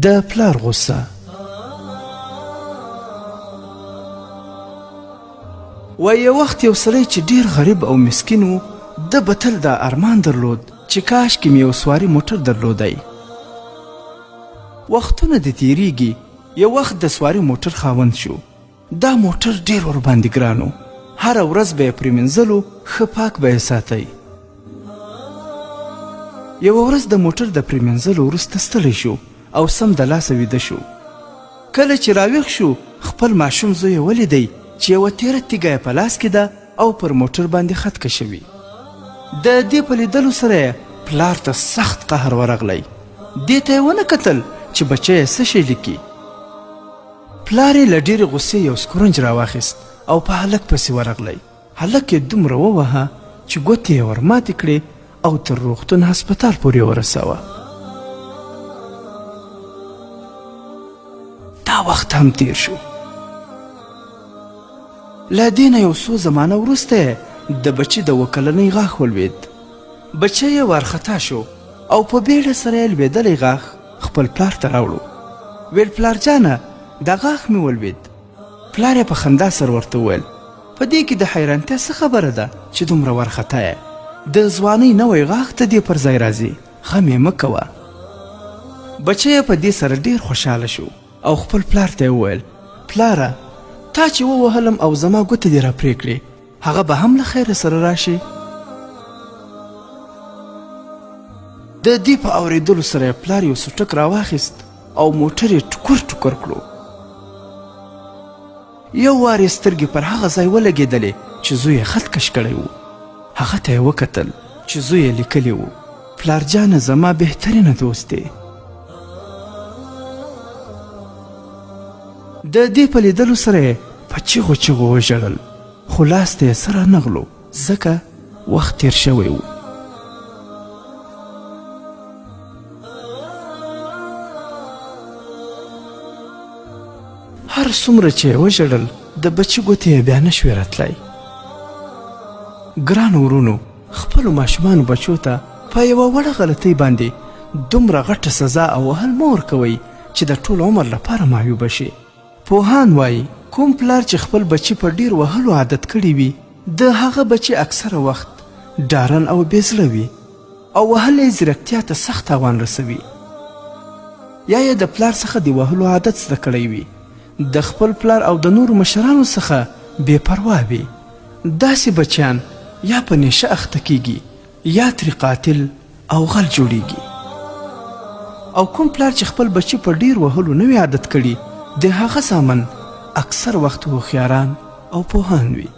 د پلار غصه. و یو وخت یو سړی چې ډیر غریب او مسکین و، د به تل دا ارمان درلود چې کاش کې مې یو سواري موټر درلودی. وختونه د تیریږي، یو وخت د سواري موټر خاوند شو. دا موټر ډیر ورباندې ګران و، هره ورځ به یې پرېمینځلو، ښه پاک به یې ساتئ. یوه ورځ د موټر د پرېمینځلو وروسته ستړی شو او سم د لاسه ویده شو. کله چې راویښ شو، خپل ماشوم زوی یې ولیدی چې یوه تیره تیږه یې په لاس کې ده او پر موټر باندې خطکه شوي. د دې په لیدلو سره یې پلار ته سخت قهر ورغلی. دې ته یې ونه کتل چې بچی یې څه شی لیکي. پلار یې له ډېرې غصې یو سکرنج راواخیست او په هلک پسې ورغلی. هلک یې دومره ووهه چې ګوتې یې ورماتې کړې او تر روغتون هسپتال پورې ورسوه. دا وخت هم تیر شو. له دې نه یو څو زمانه وروسته د بچي د 1 کلنۍ غاښ ولوېد. بچی یې وارخطا شو او په بیړه سره یې لوېدلی غاښ خپل پلار ته راوړو. ویل پلار جانه، دا غاښ مې ولوېد. پلار یې په خندا سره ورته وویل په دې کې د حیرانتیا څه خبره ده چې دومره وارخطا یې؟ د ځوانۍ نوی غاښ ته دې پر ځای راځي، غم یې مه کوه. بچی یې په دې سره ډېر خوشحاله شو او خپل پلار ته یې وویل پلاره، تا چې ووهلم او زما ګوتې دې را پرې کړې، هغه به هم له خیره سره راشي. د دې په اورېدلو سره یې پلار یو سوټک راواخیست او موټر یې ټکور ټکور کړو. یو وار یې سترګې پر هغه ځای ولګېدلې چې زوی یې خط کش کړی و. هغه ته یې وکتل چې زوی یې لیکلی و پلار جانه زما بهترینه دوست دی. د دې په لیدلو سره یې په چیغو چیغو وژړل، خو لاس ته یې څه رانغلو ځکه وخت تیر شوی و. هر څومره چې یې وژړل، د بچي ګوتې یې بیا نه شوې راتلی. ګرانو ورونو، خپلو ماشومانو بچو ته په یوه وړه غلطۍ باندې دومره غټه سزا او وهل مه ورکوئ چې د ټول عمر لپاره معیوبه شي. پوهان وایي کوم پلار چې خپل بچي په ډیر وهلو عادت کړي وي، د هغه بچي اکثره وخت ډارن او بېزړه وي او وهل یې ځیرکتیا ته سخت تاوان رسوي. یا یې د پلار څخه د وهلو عادت زده کړی وي، د خپل پلار او د نورو مشرانو څخه بې پروا وي. داسې بچیان یا په نشه اخته کیږي یا ترې قاتل او غل جوړیږي. او کوم پلار چې خپل بچي په ډیر وهلو نه وي عادت کړي، د هغه زامن اکثر وخت هوښیاران او پوهان وي.